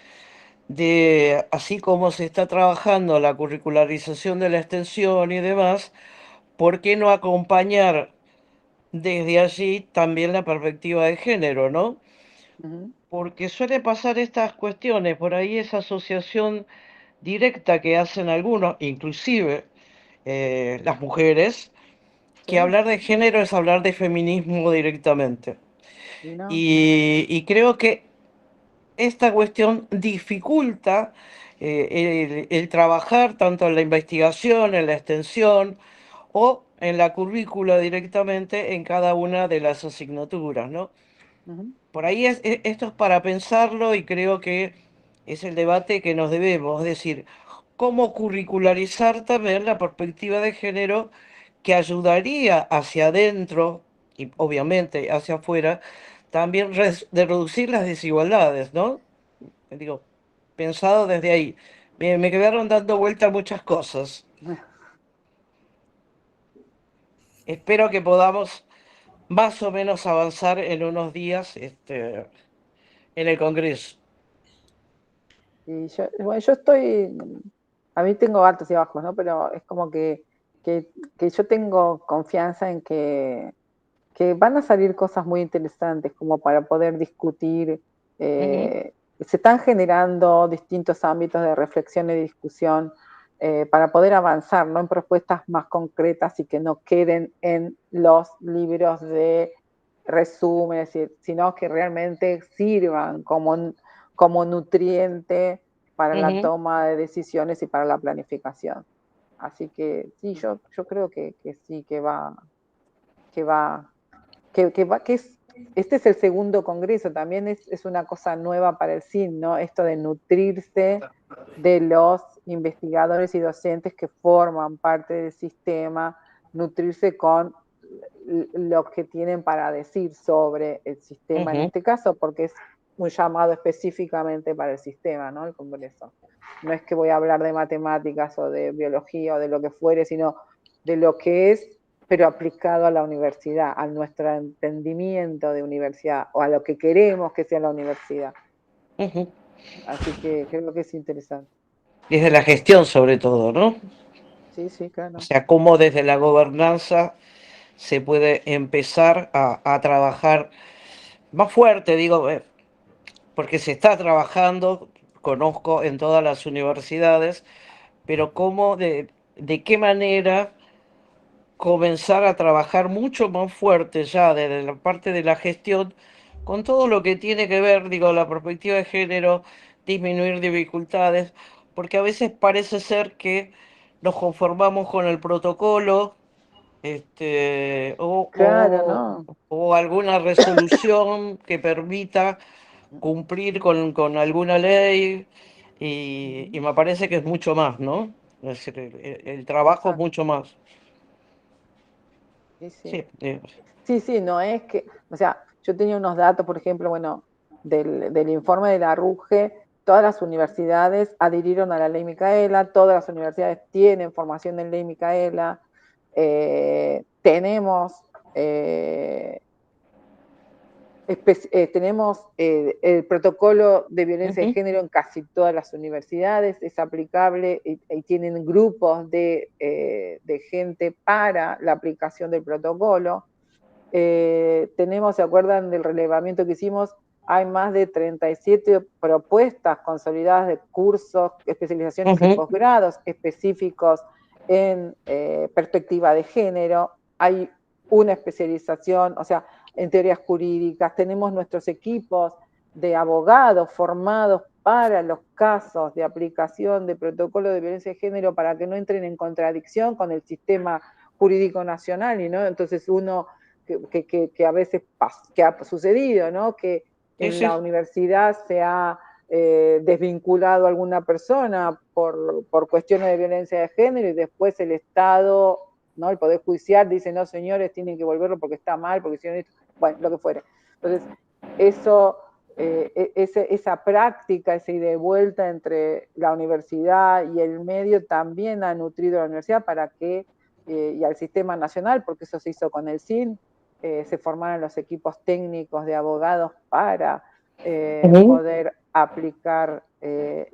de así como se está trabajando la curricularización de la extensión y demás, ¿por qué no acompañar desde allí también la perspectiva de género, ¿no? Ujú. Porque suele pasar estas cuestiones, por ahí esa asociación directa que hacen algunos, inclusive las mujeres, que Sí, hablar de género es hablar de feminismo directamente. y no. Y creo que esta cuestión dificulta el trabajar tanto en la investigación, en la extensión o en la currícula directamente en cada una de las asignaturas, ¿no? Por ahí esto es para pensarlo y creo que es el debate que nos debemos, es decir, cómo curricularizar también la perspectiva de género que ayudaría hacia adentro y obviamente hacia afuera, también de reducir las desigualdades, ¿no? Digo, pensado desde ahí. Me quedaron dando vuelta muchas cosas. Espero que podamos más o menos avanzar en unos días en el Congreso. Y bueno, yo estoy, a mí tengo altos y bajos, ¿no? Pero es como que yo tengo confianza en que van a salir cosas muy interesantes como para poder discutir. Ujú, Se están generando distintos ámbitos de reflexión y discusión para poder avanzar, ¿no? En propuestas más concretas y que no queden en los libros de resúmenes, sino que realmente sirvan como nutriente para la ujú. toma de decisiones y para la planificación. Así que sí, yo creo que sí, que va, que es, este es el segundo congreso, también es una cosa nueva para el CIN, ¿no? Esto de nutrirse de los investigadores y docentes que forman parte del sistema, nutrirse con lo que tienen para decir sobre el sistema en Ujú, este caso, porque es un llamado específicamente para el sistema, ¿no? El congreso. No es que voy a hablar de matemáticas o de biología o de lo que fuere, sino de lo que es, pero aplicado a la universidad, a nuestro entendimiento de universidad o a lo que queremos que sea la universidad. ujú. Así que creo que es interesante. Desde la gestión sobre todo, ¿no? Sí, sí, O claro. sea, cómo desde la gobernanza se puede empezar a trabajar más fuerte, digo, porque se está trabajando, conozco en todas las universidades, pero cómo, de qué manera comenzar a trabajar mucho más fuerte ya desde la parte de la gestión con todo lo que tiene que ver, digo, la perspectiva de género, disminuir dificultades, porque a veces parece ser que nos conformamos con el protocolo, este, o, Claro, o- ¿no? o alguna resolución que permita cumplir con alguna ley, y me parece que es mucho más, ¿no? Es decir, el trabajo es Exacto. mucho más. Sí, sí. Sí, Sí, sí, no es que, o sea, yo tenía unos datos, por ejemplo, bueno, del informe de la RUGE, todas las universidades adhirieron a la ley Micaela, todas las universidades tienen formación en ley Micaela, tenemos tenemos el protocolo de violencia de ujú, género en casi todas las universidades, es aplicable y tienen grupos de gente para la aplicación del protocolo. Tenemos, ¿se acuerdan del relevamiento que hicimos? Hay más de 37 propuestas consolidadas de cursos, especializaciones y ujú, posgrados específicos en perspectiva de género. Hay una especialización, o sea, en teorías jurídicas. Tenemos nuestros equipos de abogados formados para los casos de aplicación de protocolo de violencia de género para que no entren en contradicción con el sistema jurídico nacional y no entonces uno que a veces que ha sucedido, ¿no? Que sí, en la sí, universidad se ha desvinculado a alguna persona por cuestiones de violencia de género y después el Estado, ¿no? El Poder Judicial dice, no, señores, tienen que volverlo porque está mal, porque si no, bueno, lo que fuere. Entonces, eso, esa práctica, esa ida y vuelta entre la universidad y el medio también ha nutrido a la universidad para que, y al sistema nacional, porque eso se hizo con el CIN, se formaron los equipos técnicos de abogados para ujú, poder aplicar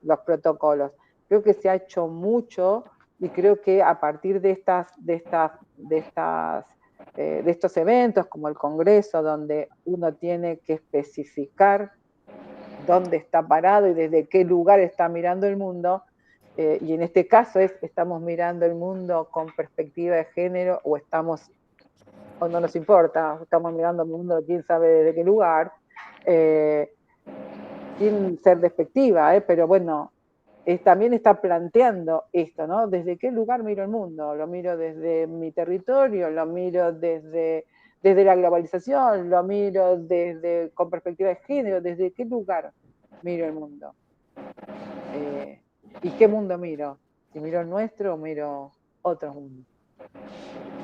los protocolos. Creo que se ha hecho mucho y creo que a partir de estos eventos como el Congreso, donde uno tiene que especificar dónde está parado y desde qué lugar está mirando el mundo, y en este caso estamos mirando el mundo con perspectiva de género o no nos importa, estamos mirando el mundo quién sabe desde qué lugar, sin ser despectiva, pero bueno, también está planteando esto, ¿no? ¿Desde qué lugar miro el mundo? ¿Lo miro desde mi territorio? ¿Lo miro desde la globalización? ¿Lo miro con perspectiva de género? ¿Desde qué lugar miro el mundo? ¿Y qué mundo miro? ¿Si miro el nuestro o miro otro mundo?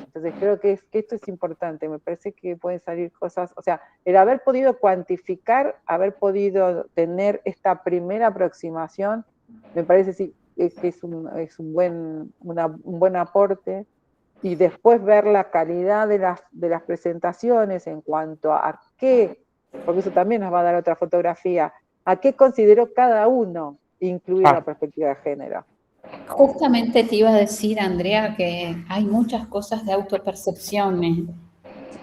Entonces creo que esto es importante, me parece que pueden salir cosas, o sea, el haber podido cuantificar, haber podido tener esta primera aproximación, me parece sí, que es un buen aporte, y después ver la calidad de las presentaciones en cuanto a qué, porque eso también nos va a dar otra fotografía, a qué consideró cada uno incluir la perspectiva de género. Justamente te iba a decir, Andrea, que hay muchas cosas de autopercepción,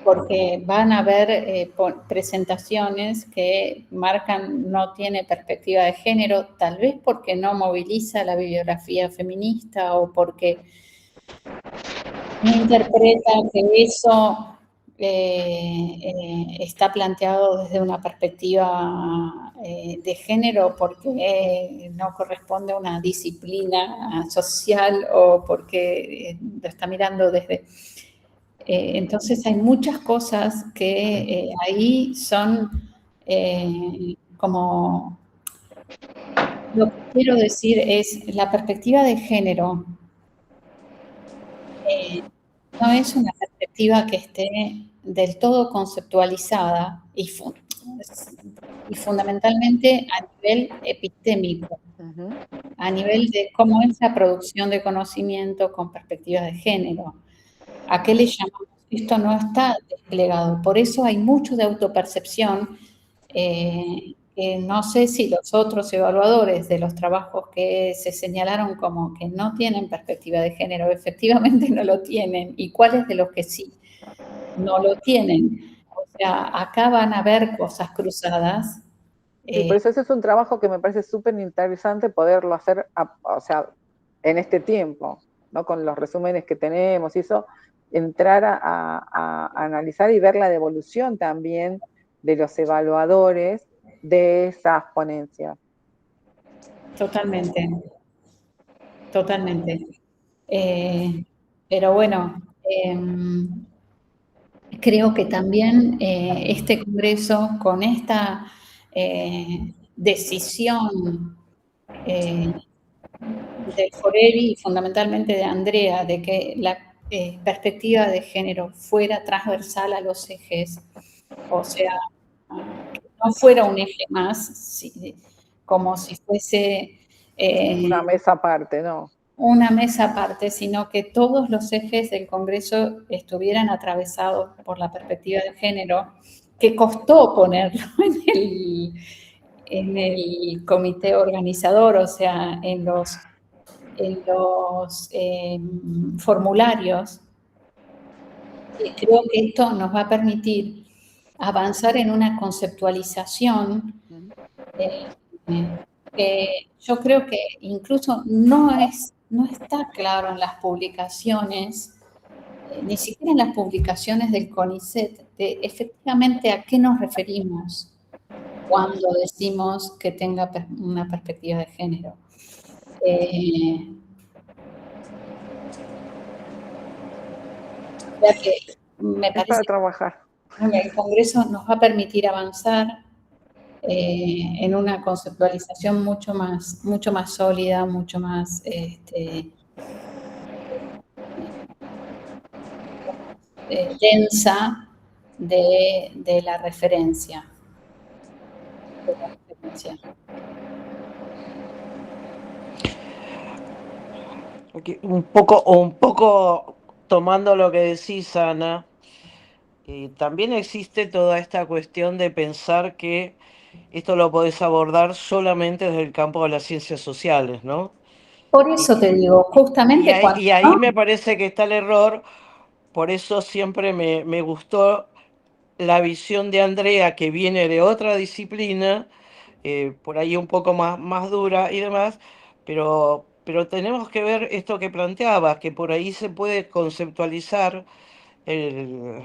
porque van a haber presentaciones que marcan no tiene perspectiva de género, tal vez porque no moviliza la bibliografía feminista o porque no interpreta que eso está planteado desde una perspectiva de género porque no corresponde a una disciplina social o porque lo está mirando desde... entonces hay muchas cosas que ahí son como... Lo que quiero decir es la perspectiva de género. No es una perspectiva que esté del todo conceptualizada y fundamentalmente a nivel epistémico, a nivel de cómo es la producción de conocimiento con perspectivas de género. ¿A qué le llamamos? Esto no está desplegado. Por eso hay mucho de autopercepción. No sé si los otros evaluadores de los trabajos que se señalaron como que no tienen perspectiva de género, efectivamente no lo tienen. ¿Y cuáles de los que sí no lo tienen? O sea, acá van a haber cosas cruzadas. Sí, por eso ese es un trabajo que me parece súper interesante poderlo hacer, o sea, en este tiempo, ¿no? Con los resúmenes que tenemos y eso, entrar a analizar y ver la devolución también de los evaluadores de esas ponencias. Totalmente, totalmente. Pero bueno, creo que también este Congreso, con esta decisión de Forelli y fundamentalmente de Andrea, de que la perspectiva de género fuera transversal a los ejes, o sea, que no fuera un eje más, como si fuese... una mesa aparte, ¿no? Una mesa aparte, sino que todos los ejes del Congreso estuvieran atravesados por la perspectiva de género, que costó ponerlo en el comité organizador, o sea, en los formularios. Creo que esto nos va a permitir avanzar en una conceptualización yo creo que incluso no está claro en las publicaciones, ni siquiera en las publicaciones del CONICET, de efectivamente a qué nos referimos cuando decimos que tenga una perspectiva de género. O sea que me parece para trabajar. que el Congreso nos va a permitir avanzar en una conceptualización mucho más sólida, mucho más densa de la referencia. Un poco tomando lo que decís, Ana, también existe toda esta cuestión de pensar que esto lo podés abordar solamente desde el campo de las ciencias sociales, ¿no? Por eso te digo, justamente cuando... Y ahí me parece que está el error, por eso siempre me gustó la visión de Andrea, que viene de otra disciplina, por ahí un poco más dura y demás, pero tenemos que ver esto que planteabas, que por ahí se puede conceptualizar de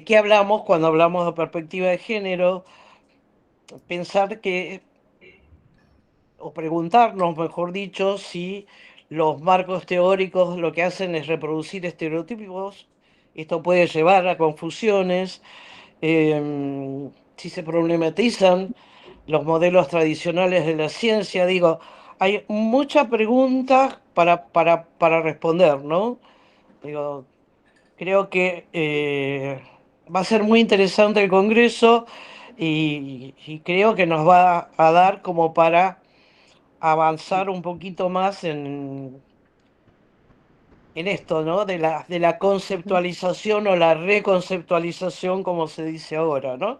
qué hablamos cuando hablamos de perspectiva de género, pensar que o preguntarnos, mejor dicho, si los marcos teóricos lo que hacen es reproducir estereotipos. Esto puede llevar a confusiones, si se problematizan los modelos tradicionales de la ciencia. Digo, hay muchas preguntas para responder, ¿no? Digo, creo que va a ser muy interesante el Congreso y creo que nos va a dar como para avanzar un poquito más en esto, ¿no? De la conceptualización o la reconceptualización, como se dice ahora, ¿no?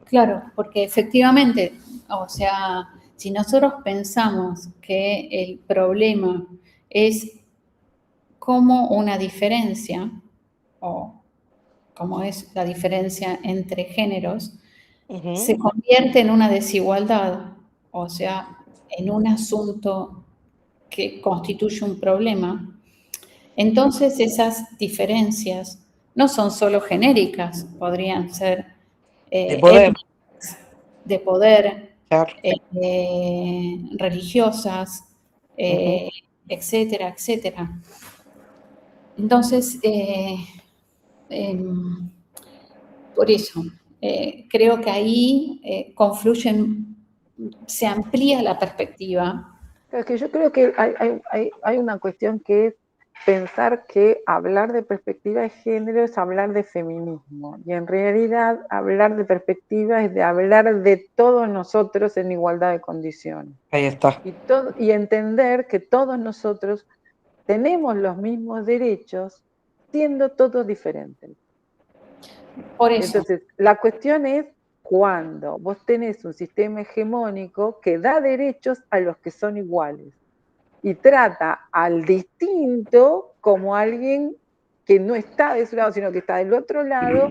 Claro, porque efectivamente, o sea, si nosotros pensamos que el problema es como una diferencia, o como es la diferencia entre géneros, se Ujú. convierte en una desigualdad, o sea, en un asunto que constituye un problema. Entonces esas diferencias no son solo genéricas, podrían ser De poder, étnicas, de poder, claro. religiosas, Ujú. etcétera, etcétera. Entonces, por eso, creo que ahí confluyen, se amplía la perspectiva. Es que yo creo que hay una cuestión que es pensar que hablar de perspectiva de género es hablar de feminismo. Y en realidad hablar de perspectiva es de hablar de todos nosotros en igualdad de condiciones. Ahí está. Y entender que todos nosotros tenemos los mismos derechos siendo todos diferentes. Por eso, Entonces, la cuestión es cuando vos tenés un sistema hegemónico que da derechos a los que son iguales y trata al distinto como alguien que no está de su lado, sino que está del otro lado,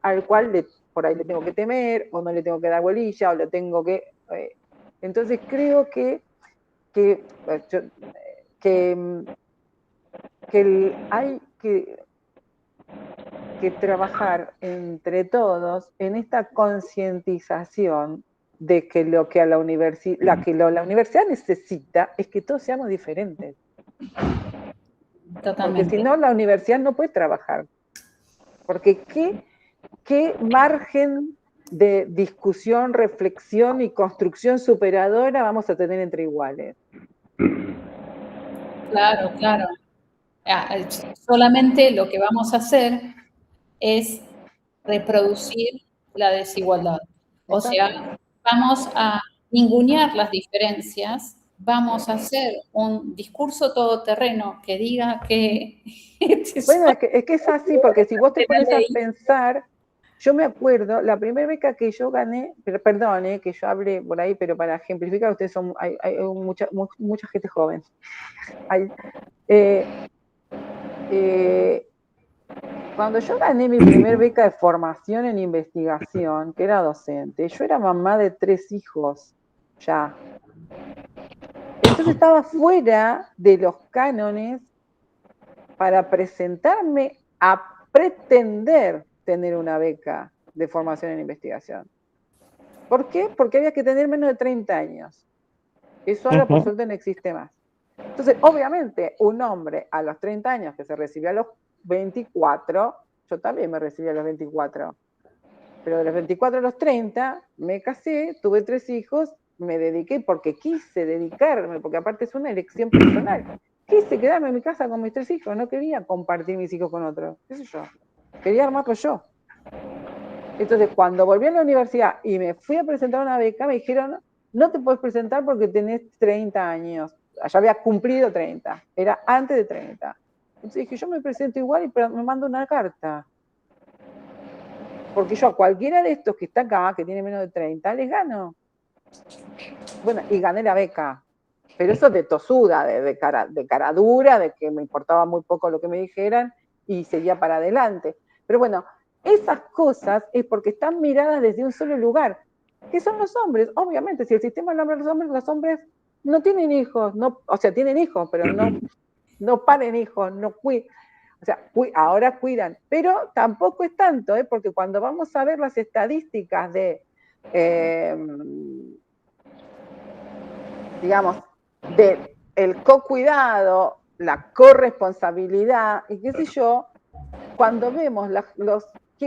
al cual por ahí le tengo que temer, o no le tengo que dar bolilla, o lo tengo que... entonces creo que, yo- que, hay que trabajar entre todos en esta concientización de que lo que la universidad necesita es que todos seamos diferentes. Porque si totalmente. no, la universidad no puede trabajar. Porque qué margen de discusión, reflexión y construcción superadora vamos a tener entre iguales? Claro, claro. Solamente lo que vamos a hacer es reproducir la desigualdad. O sea, Exacto. vamos a ningunear las diferencias, vamos a hacer un discurso todoterreno que diga que Bueno, son es que es así, porque si vos te de la pones a ley. pensar, yo me acuerdo, la primera beca que yo gané, perdón, que yo hable por ahí, pero para ejemplificar, ustedes son, hay mucha gente joven. Hay, eh, eh, cuando yo gané mi primer beca de formación en investigación, que era docente, yo era mamá de 3 hijos, ya. Entonces estaba fuera de los cánones para presentarme a pretender tener una beca de formación en investigación. ¿Por qué? Porque había que tener menos de 30 años. Eso ahora por Ujú. suerte no existe más. Entonces, obviamente, un hombre a los 30 años que se recibió a los 24, yo también me recibí a los 24, pero de los 24 a los 30 me casé, tuve 3 hijos, me dediqué porque quise dedicarme, porque aparte es una elección personal. Quise quedarme en mi casa con mis 3 hijos, no quería compartir mis hijos con otros, qué sé yo, quería armarlo yo. Entonces, cuando volví a la universidad y me fui a presentar una beca, me dijeron, no te puedes presentar porque tenés 30 años. Ya había cumplido 30, era antes de 30. Entonces dije, yo me presento igual y me mando una carta. Porque yo a cualquiera de estos que está acá, que tiene menos de 30, les gano. Bueno, y gané la beca. Pero eso de tosuda, de cara dura, de que me importaba muy poco lo que me dijeran y seguía para adelante. Pero bueno, esas cosas es porque están miradas desde un solo lugar, que son los hombres. Obviamente, si el sistema nombra a los hombres no tienen hijos, no, o sea, tienen hijos, pero no paren hijos, no cuidan. O sea, ahora cuidan, pero tampoco es tanto, porque cuando vamos a ver las estadísticas de digamos, del co-cuidado, la corresponsabilidad, y qué sé yo, cuando vemos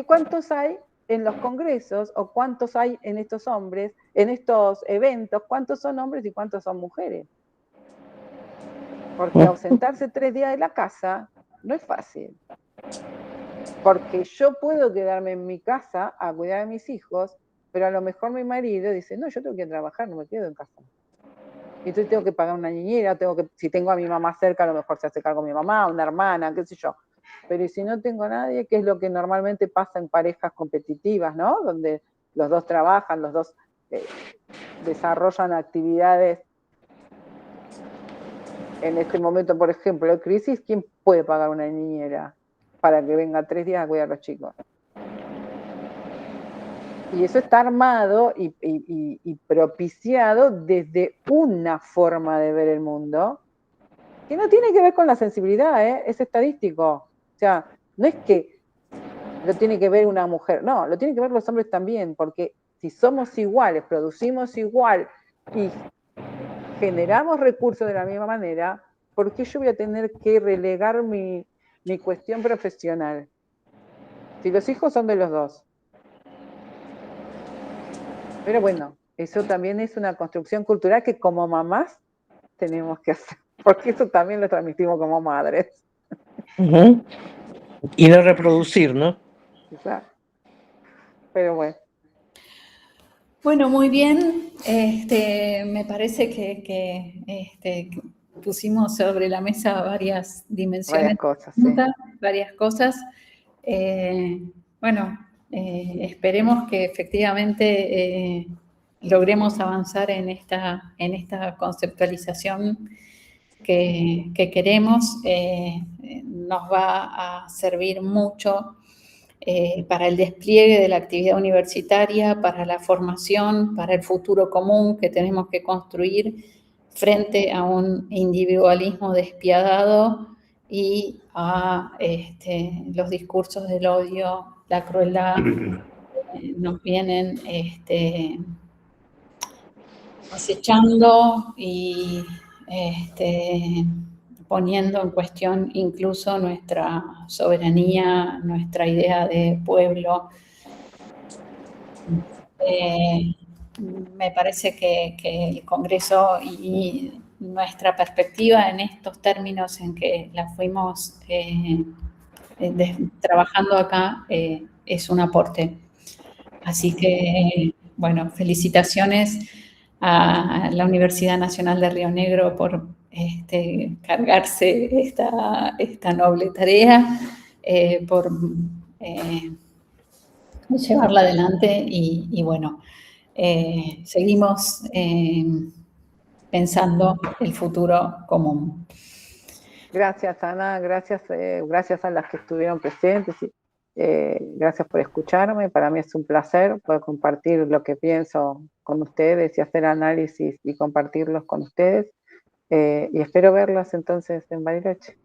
cuántos hay en los congresos o cuántos hay en estos hombres, en estos eventos, cuántos son hombres y cuántos son mujeres. Porque ausentarse 3 días de la casa no es fácil. Porque yo puedo quedarme en mi casa a cuidar a mis hijos, pero a lo mejor mi marido dice, no, yo tengo que ir a trabajar, no me quedo en casa. Y entonces tengo que pagar una niñera, si tengo a mi mamá cerca, a lo mejor se hace cargo mi mamá, una hermana, qué sé yo. Pero si no tengo a nadie, que es lo que normalmente pasa en parejas competitivas, ¿no? Donde los dos trabajan, los dos desarrollan actividades. En este momento, por ejemplo, de crisis, ¿quién puede pagar una niñera para que venga 3 días a cuidar a los chicos? Y eso está armado y propiciado desde una forma de ver el mundo que no tiene que ver con la sensibilidad, es estadístico. O sea, no es que lo tiene que ver una mujer, no, lo tienen que ver los hombres también, porque si somos iguales, producimos igual y generamos recursos de la misma manera, ¿por qué yo voy a tener que relegar mi cuestión profesional? Si los hijos son de los dos. Pero bueno, eso también es una construcción cultural que como mamás tenemos que hacer, porque eso también lo transmitimos como madres. Y no reproducir, ¿no? Exacto. Pero bueno. Bueno, muy bien. Me parece que pusimos sobre la mesa varias dimensiones, varias cosas. Bueno, esperemos que efectivamente logremos avanzar en esta conceptualización que queremos. Nos va a servir mucho para el despliegue de la actividad universitaria, para la formación, para el futuro común que tenemos que construir frente a un individualismo despiadado y a los discursos del odio, la crueldad, nos vienen acechando y poniendo en cuestión incluso nuestra soberanía, nuestra idea de pueblo. Me parece que el Congreso y nuestra perspectiva en estos términos en que la fuimos trabajando acá es un aporte. Así que, bueno, felicitaciones a la Universidad Nacional de Río Negro por cargarse esta noble tarea, por llevarla adelante y bueno, seguimos pensando el futuro común. Gracias, Ana, gracias a las que estuvieron presentes. Gracias por escucharme. Para mí es un placer poder compartir lo que pienso con ustedes y hacer análisis y compartirlos con ustedes. Y espero verlos entonces en Bariloche.